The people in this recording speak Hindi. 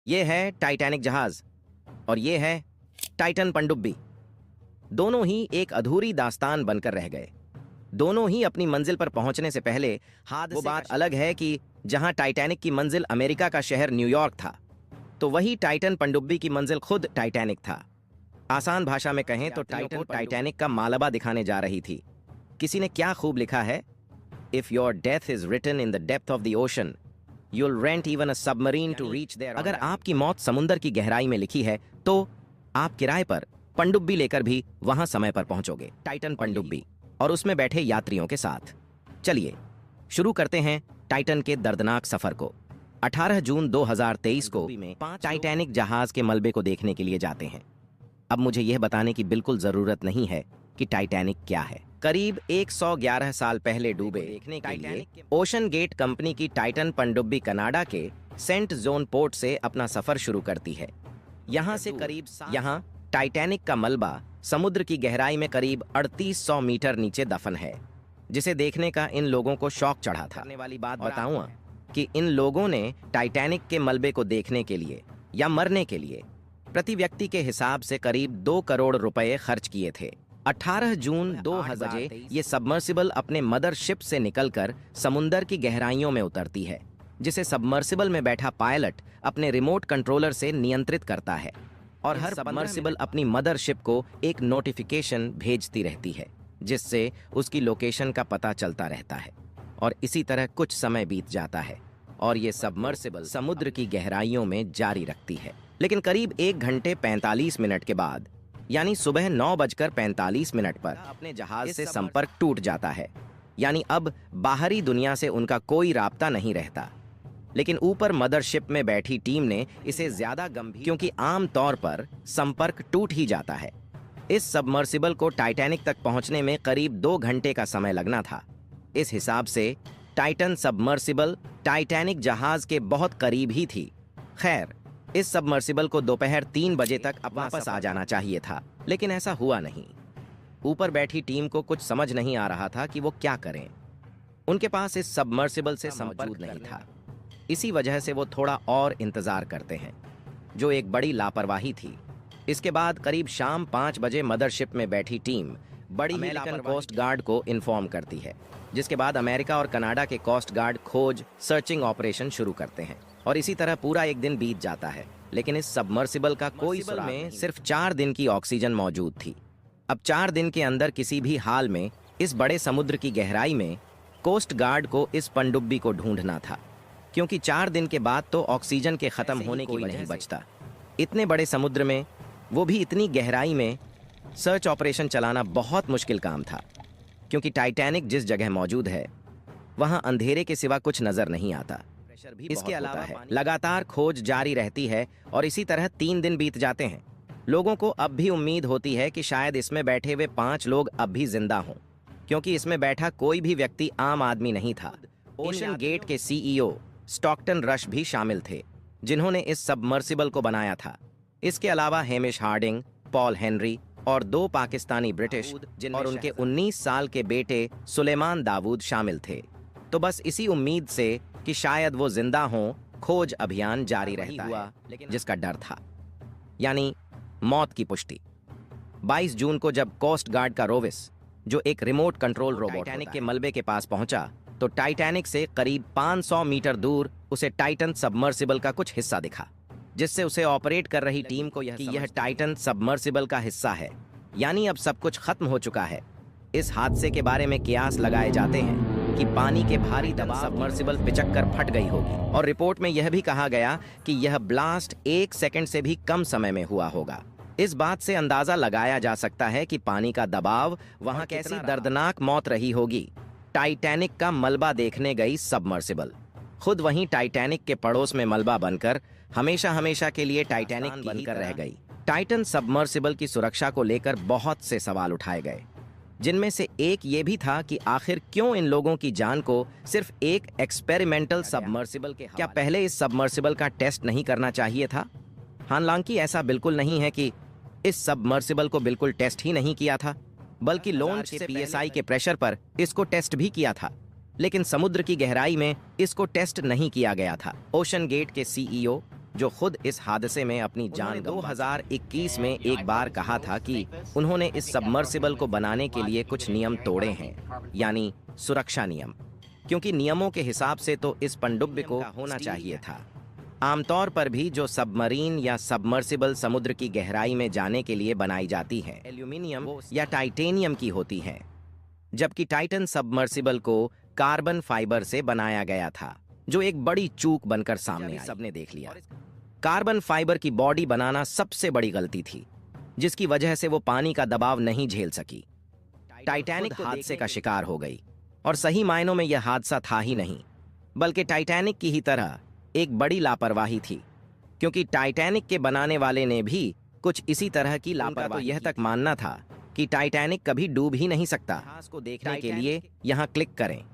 ये है टाइटैनिक जहाज और ये है टाइटन पनडुब्बी। दोनों ही एक अधूरी दास्तान बनकर रह गए। दोनों ही अपनी मंजिल पर पहुंचने से पहले हादसे। वो बात अलग है कि जहां टाइटैनिक की मंजिल अमेरिका का शहर न्यूयॉर्क था, तो वही टाइटन पनडुब्बी की मंजिल खुद टाइटैनिक था। आसान भाषा में कहें तो टाइटन टाइटैनिक का मालबा दिखाने जा रही थी। किसी ने क्या खूब लिखा है, if your death is written in the depth of the ocean, you'll rent even a submarine to reach there। अगर आपकी मौत समुद्र की गहराई में लिखी है तो आप किराए पर पनडुब्बी लेकर भी वहां समय पर पहुंचोगे। टाइटन पनडुब्बी और उसमें बैठे यात्रियों के साथ। चलिए शुरू करते हैं टाइटन के दर्दनाक सफर को। 18 जून 2023 को टाइटैनिक जहाज के मलबे को देखने के लिए जाते हैं। अब मुझे यह बताने की बिल्कुल जरूरत नहीं है कि टाइटैनिक क्या है। करीब 111 साल पहले डूबे देखने के लिए ओशन गेट कंपनी की टाइटन पनडुब्बी कनाडा के सेंट जोन पोर्ट से अपना सफर शुरू करती है। यहाँ से करीब टाइटैनिक का मलबा समुद्र की गहराई में करीब 3800 मीटर नीचे दफन है, जिसे देखने का इन लोगों को शौक चढ़ा था। वाली बात बताऊं कि इन लोगों ने टाइटैनिक के मलबे को देखने के लिए या मरने के लिए प्रति व्यक्ति के हिसाब से करीब 2 करोड़ रुपए खर्च किए थे। 18 जून 2000 बजे ये सबमर्सिबल अपने मदरशिप से निकलकर समुंदर की गहराइयों में उतरती है, जिसे सबमर्सिबल में बैठा पायलट अपने रिमोट कंट्रोलर से नियंत्रित करता है। और हर सबमर्सिबल अपनी मदरशिप को एक नोटिफिकेशन भेजती रहती है, जिससे उसकी लोकेशन का पता चलता रहता है। और इसी तरह कुछ समय बीत जाता है और ये सबमर्सिबल समुद्र की गहराइयों में जारी रखती है। लेकिन करीब 1 घंटे 45 मिनट के बाद, यानी सुबह 9:45 पर अपने जहाज से संपर्क टूट जाता है। यानी अब बाहरी दुनिया से उनका कोई राब्ता नहीं रहता। लेकिन ऊपर मदरशिप में बैठी टीम ने इसे ज्यादा गंभीर, क्योंकि आम तौर पर संपर्क टूट ही जाता है। इस सबमर्सिबल को टाइटैनिक तक पहुंचने में करीब 2 घंटे का समय लगना था। इस हिसाब से टाइटन सबमर्सिबल टाइटैनिक जहाज के बहुत करीब ही थी। खैर, इस सबमर्सिबल को दोपहर 3 बजे तक वापस आ जाना चाहिए था, लेकिन ऐसा हुआ नहीं। ऊपर बैठी टीम को कुछ समझ नहीं आ रहा था कि वो क्या करें। उनके पास इस सबमर्सिबल से मौजूद नहीं था। इसी वजह से वो थोड़ा और इंतजार करते हैं, जो एक बड़ी लापरवाही थी। इसके बाद करीब शाम 5 बजे मदरशिप में बैठी टीम बड़ी अमेरिकन कोस्ट गार्ड को इन्फॉर्म करती है, जिसके बाद अमेरिका और कनाडा के कोस्ट गार्ड खोज सर्चिंग ऑपरेशन शुरू करते हैं। और इसी तरह पूरा एक दिन बीत जाता है, लेकिन इस सबमर्सिबल का कोई सुराग नहीं। सिर्फ 4 दिन की ऑक्सीजन मौजूद थी। अब 4 दिन के अंदर किसी भी हाल में इस बड़े समुद्र की गहराई में कोस्ट गार्ड को इस पनडुब्बी को ढूंढना था, क्योंकि 4 दिन के बाद तो ऑक्सीजन के खत्म होने की नहीं बचता। इतने बड़े समुद्र में, वो भी इतनी गहराई में, सर्च ऑपरेशन चलाना बहुत मुश्किल काम था, क्योंकि टाइटैनिक जिस जगह मौजूद है वहां अंधेरे के सिवा कुछ नजर नहीं आता। इसके अलावा लगातार खोज जारी रहती है और इसी तरह 3 दिन बीत जाते हैं। लोगों को अब भी उम्मीद होती है कि शायद इसमें बैठे हुए 5 लोग अब भी जिंदा हों, क्योंकि इसमें बैठा कोई भी व्यक्ति आम आदमी नहीं था। ओशन गेट के सीईओ स्टॉकटन रश भी शामिल थे, जिन्होंने इस सबमर्सिबल को बनाया था। इसके अलावा हेमिश हार्डिंग, पॉल हेनरी और 2 पाकिस्तानी ब्रिटिश और उनके 19 साल के बेटे सुलेमान दाऊद शामिल थे। तो बस इसी उम्मीद से कि शायद वो जिंदा हों, खोज अभियान जारी रहता है, जिसका डर था, यानी मौत की पुष्टि। 22 जून को जब कोस्ट गार्ड का रोविस, जो एक रिमोट कंट्रोल रोबोट टाइटैनिक के मलबे के पास पहुंचा, तो टाइटैनिक से करीब 500 मीटर दूर उसे टाइटन सबमर्सिबल का कुछ हिस्सा दिखा, जिससे उसे ऑपरेट कर रही टीम को यह टाइटन सबमर्सिबल का हिस्सा है, यानी अब सब कुछ खत्म हो चुका है। इस हादसे के बारे में कियास लगाए जाते हैं कि पानी के भारी दबाव सबमर्सिबल पिचककर फट गई होगी। और रिपोर्ट में यह भी कहा गया कि यह ब्लास्ट 1 सेकंड से भी कम समय में हुआ होगा। इस बात से अंदाजा लगाया जा सकता है कि पानी का दबाव वहां कैसी दर्दनाक मौत रही होगी। टाइटैनिक का मलबा देखने गई सबमर्सिबल खुद वहीं टाइटैनिक के पड़ोस में मलबा बनकर हमेशा हमेशा के लिए टाइटैनिक बनकर रह गई। टाइटन सबमर्सिबल की सुरक्षा को लेकर बहुत से सवाल उठाए गए, जिनमें से एक ये भी था कि आखिर क्यों इन लोगों की जान को सिर्फ एक एक्सपेरिमेंटल सबमर्सिबल के क्या पहले इस सबमर्सिबल का टेस्ट नहीं करना चाहिए था? हालांकि ऐसा बिल्कुल नहीं है कि इस सबमर्सिबल को बिल्कुल टेस्ट ही नहीं किया था, बल्कि लॉन्च से पीएसआई के प्रेशर पर इसको टेस्ट भी किया था, लेकिन समुद्र की गहराई में इसको टेस्ट नहीं किया गया था। ओशन गेट के सीईओ जो खुद इस हादसे में अपनी जान 2021 में एक बार कहा था कि उन्होंने इस सबमर्सिबल को बनाने के लिए कुछ नियम तोड़े हैं, यानी सुरक्षा नियम, क्योंकि नियमों के हिसाब से तो इस पनडुब्बी को होना चाहिए था। आमतौर पर भी जो सबमरीन या सबमर्सिबल समुद्र की गहराई में जाने के लिए बनाई जाती है, एल्यूमिनियम या टाइटेनियम की होती है, जबकि टाइटन सबमर्सिबल को कार्बन फाइबर से बनाया गया था, जो एक बड़ी चूक बनकर सामने आई। सबने देख लिया। कार्बन फाइबर की बॉडी बनाना सबसे बड़ी गलती थी, जिसकी वजह से वो पानी का दबाव नहीं झेल सकी। टाइटैनिक हादसे का शिकार हो गई, और सही मायनों में यह हादसा था ही नहीं, बल्कि टाइटैनिक की ही तरह एक बड़ी लापरवाही थी, क्योंकि टाइटैनिक के बनाने वाले ने भी कुछ इसी तरह की लापरवाही। तो यह तक मानना था कि टाइटैनिक कभी डूब ही नहीं सकता। को देखने के लिए यहाँ क्लिक करें।